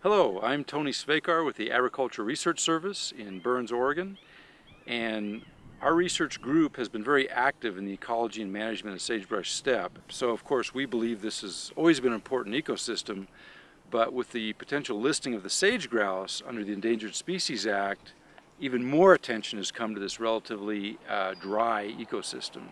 Hello, I'm Tony Svekar with the Agriculture Research Service in Burns, Oregon, and our research group has been very active in the ecology and management of sagebrush steppe. So of course we believe this has always been an important ecosystem, but with the potential listing of the sage grouse under the Endangered Species Act, even more attention has come to this relatively dry ecosystem.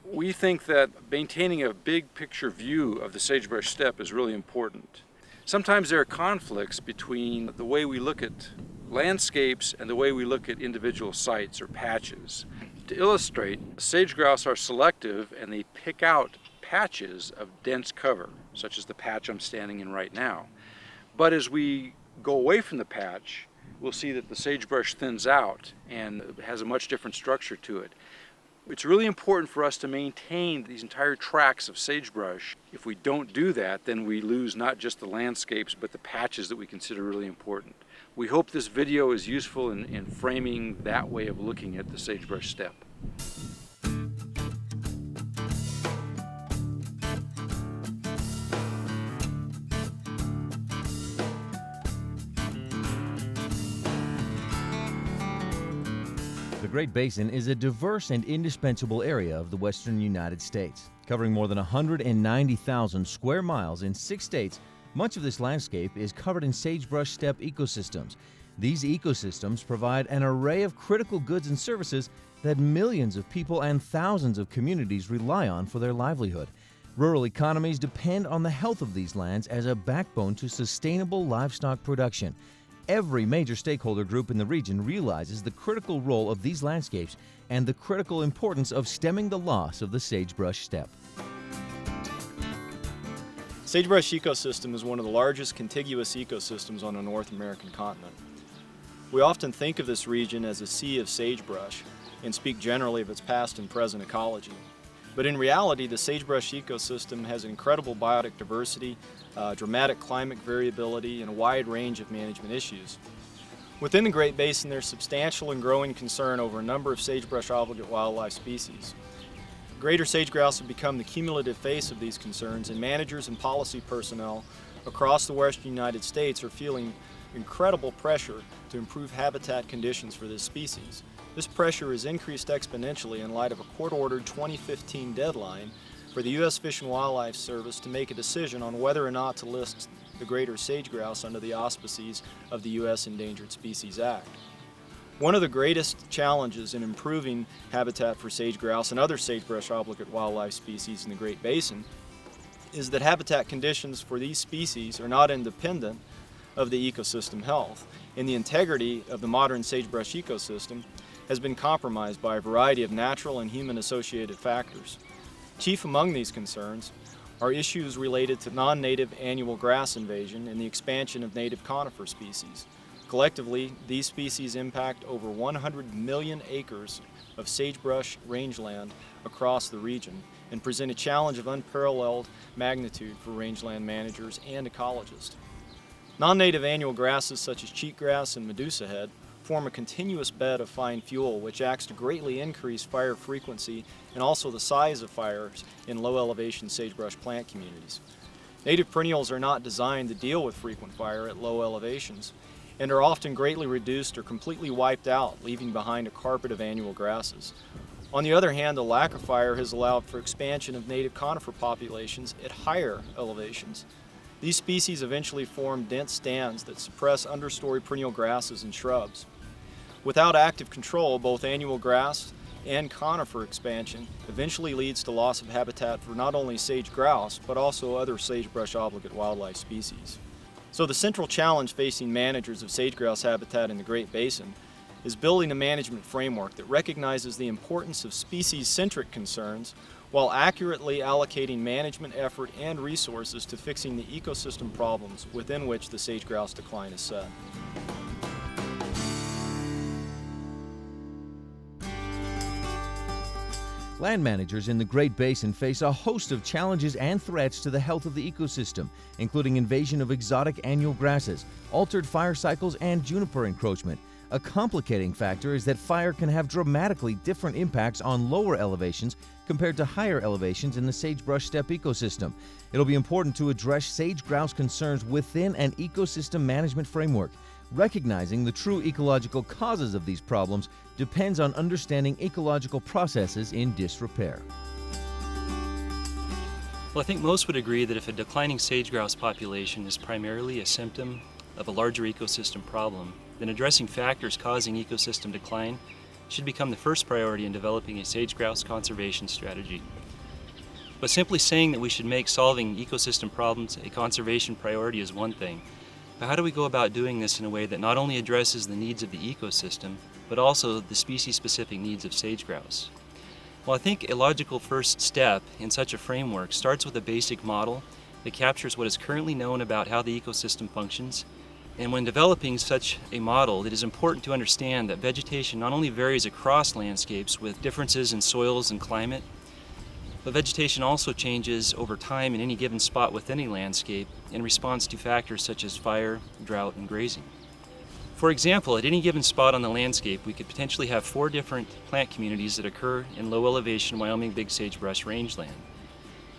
We think that maintaining a big picture view of the sagebrush steppe is really important. Sometimes there are conflicts between the way we look at landscapes and the way we look at individual sites or patches. To illustrate, sage grouse are selective and they pick out patches of dense cover, such as the patch I'm standing in right now. But as we go away from the patch, we'll see that the sagebrush thins out and has a much different structure to it. It's really important for us to maintain these entire tracts of sagebrush. If we don't do that, then we lose not just the landscapes, but the patches that we consider really important. We hope this video is useful in framing that way of looking at the sagebrush steppe. The Great Basin is a diverse and indispensable area of the western United States. Covering more than 190,000 square miles in 6 states, much of this landscape is covered in sagebrush steppe ecosystems. These ecosystems provide an array of critical goods and services that millions of people and thousands of communities rely on for their livelihood. Rural economies depend on the health of these lands as a backbone to sustainable livestock production. Every major stakeholder group in the region realizes the critical role of these landscapes and the critical importance of stemming the loss of the sagebrush steppe. Sagebrush ecosystem is one of the largest contiguous ecosystems on the North American continent. We often think of this region as a sea of sagebrush and speak generally of its past and present ecology. But in reality, the sagebrush ecosystem has incredible biotic diversity, dramatic climate variability, and a wide range of management issues. Within the Great Basin, there's substantial and growing concern over a number of sagebrush obligate wildlife species. Greater sage grouse have become the cumulative face of these concerns, and managers and policy personnel across the western United States are feeling incredible pressure to improve habitat conditions for this species. This pressure is increased exponentially in light of a court-ordered 2015 deadline for the U.S. Fish and Wildlife Service to make a decision on whether or not to list the greater sage grouse under the auspices of the U.S. Endangered Species Act. One of the greatest challenges in improving habitat for sage grouse and other sagebrush obligate wildlife species in the Great Basin is that habitat conditions for these species are not independent of the ecosystem health, and the integrity of the modern sagebrush ecosystem has been compromised by a variety of natural and human-associated factors. Chief among these concerns are issues related to non-native annual grass invasion and the expansion of native conifer species. Collectively, these species impact over 100 million acres of sagebrush rangeland across the region and present a challenge of unparalleled magnitude for rangeland managers and ecologists. Non-native annual grasses such as cheatgrass and medusa head form a continuous bed of fine fuel which acts to greatly increase fire frequency and also the size of fires in low elevation sagebrush plant communities. Native perennials are not designed to deal with frequent fire at low elevations and are often greatly reduced or completely wiped out, leaving behind a carpet of annual grasses. On the other hand, the lack of fire has allowed for expansion of native conifer populations at higher elevations. These species eventually form dense stands that suppress understory perennial grasses and shrubs. Without active control, both annual grass and conifer expansion eventually leads to loss of habitat for not only sage grouse, but also other sagebrush obligate wildlife species. So the central challenge facing managers of sage grouse habitat in the Great Basin is building a management framework that recognizes the importance of species-centric concerns while accurately allocating management effort and resources to fixing the ecosystem problems within which the sage grouse decline is set. Land managers in the Great Basin face a host of challenges and threats to the health of the ecosystem, including invasion of exotic annual grasses, altered fire cycles, and juniper encroachment. A complicating factor is that fire can have dramatically different impacts on lower elevations compared to higher elevations in the sagebrush steppe ecosystem. It'll be important to address sage-grouse concerns within an ecosystem management framework. Recognizing the true ecological causes of these problems depends on understanding ecological processes in disrepair. Well, I think most would agree that if a declining sage-grouse population is primarily a symptom of a larger ecosystem problem, then addressing factors causing ecosystem decline should become the first priority in developing a sage-grouse conservation strategy. But simply saying that we should make solving ecosystem problems a conservation priority is one thing. But how do we go about doing this in a way that not only addresses the needs of the ecosystem, but also the species-specific needs of sage-grouse? Well, I think a logical first step in such a framework starts with a basic model that captures what is currently known about how the ecosystem functions. And when developing such a model, it is important to understand that vegetation not only varies across landscapes with differences in soils and climate, but vegetation also changes over time in any given spot within a landscape in response to factors such as fire, drought, and grazing. For example, at any given spot on the landscape, we could potentially have 4 different plant communities that occur in low elevation Wyoming big sagebrush rangeland.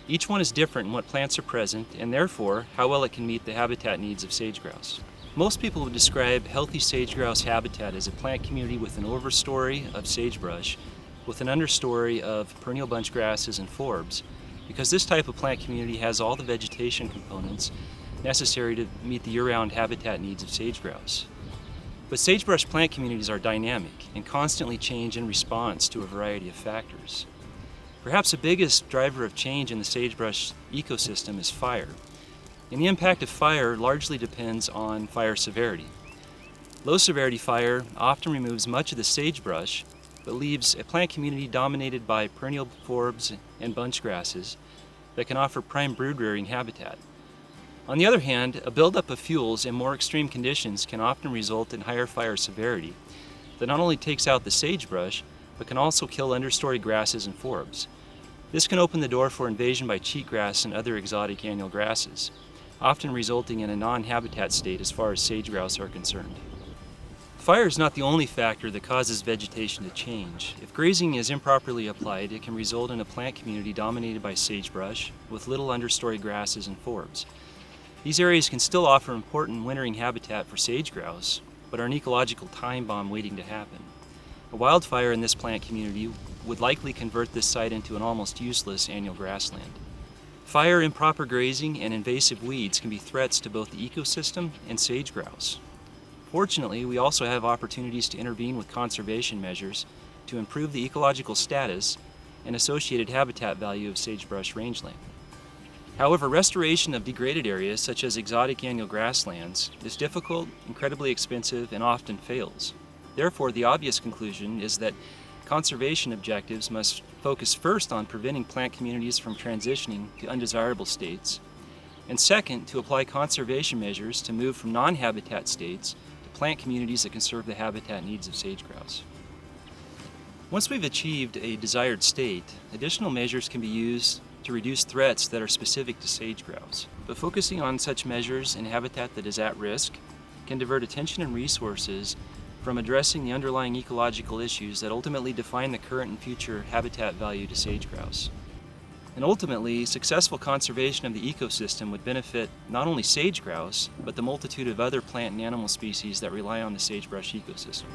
Each one is different in what plants are present and therefore how well it can meet the habitat needs of sage-grouse. Most people would describe healthy sage-grouse habitat as a plant community with an overstory of sagebrush with an understory of perennial bunch grasses and forbs, because this type of plant community has all the vegetation components necessary to meet the year-round habitat needs of sage-grouse. But sagebrush plant communities are dynamic and constantly change in response to a variety of factors. Perhaps the biggest driver of change in the sagebrush ecosystem is fire. And the impact of fire largely depends on fire severity. Low severity fire often removes much of the sagebrush, but leaves a plant community dominated by perennial forbs and bunch grasses that can offer prime brood rearing habitat. On the other hand, a buildup of fuels in more extreme conditions can often result in higher fire severity that not only takes out the sagebrush, but can also kill understory grasses and forbs. This can open the door for invasion by cheatgrass and other exotic annual grasses, often resulting in a non-habitat state as far as sage-grouse are concerned. Fire is not the only factor that causes vegetation to change. If grazing is improperly applied, it can result in a plant community dominated by sagebrush with little understory grasses and forbs. These areas can still offer important wintering habitat for sage-grouse, but are an ecological time bomb waiting to happen. A wildfire in this plant community would likely convert this site into an almost useless annual grassland. Fire, improper grazing, and invasive weeds can be threats to both the ecosystem and sage-grouse. Fortunately, we also have opportunities to intervene with conservation measures to improve the ecological status and associated habitat value of sagebrush rangeland. However, restoration of degraded areas such as exotic annual grasslands is difficult, incredibly expensive, and often fails. Therefore, the obvious conclusion is that conservation objectives must focus first on preventing plant communities from transitioning to undesirable states, and second, to apply conservation measures to move from non-habitat states to plant communities that can serve the habitat needs of sage-grouse. Once we've achieved a desired state, additional measures can be used to reduce threats that are specific to sage-grouse. But focusing on such measures in habitat that is at risk can divert attention and resources from addressing the underlying ecological issues that ultimately define the current and future habitat value to sage-grouse. And ultimately, successful conservation of the ecosystem would benefit not only sage-grouse, but the multitude of other plant and animal species that rely on the sagebrush ecosystem.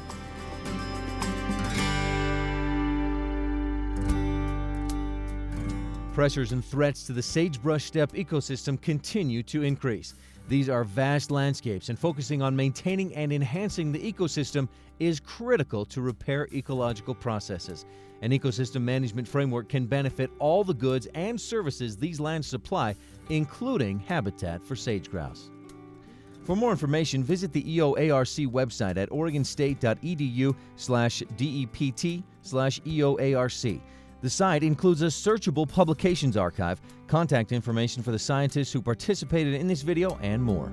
Pressures and threats to the sagebrush steppe ecosystem continue to increase. These are vast landscapes, and focusing on maintaining and enhancing the ecosystem is critical to repair ecological processes. An ecosystem management framework can benefit all the goods and services these lands supply, including habitat for sage-grouse. For more information, visit the EOARC website at oregonstate.edu/DEPT/EOARC. The site includes a searchable publications archive, contact information for the scientists who participated in this video, and more.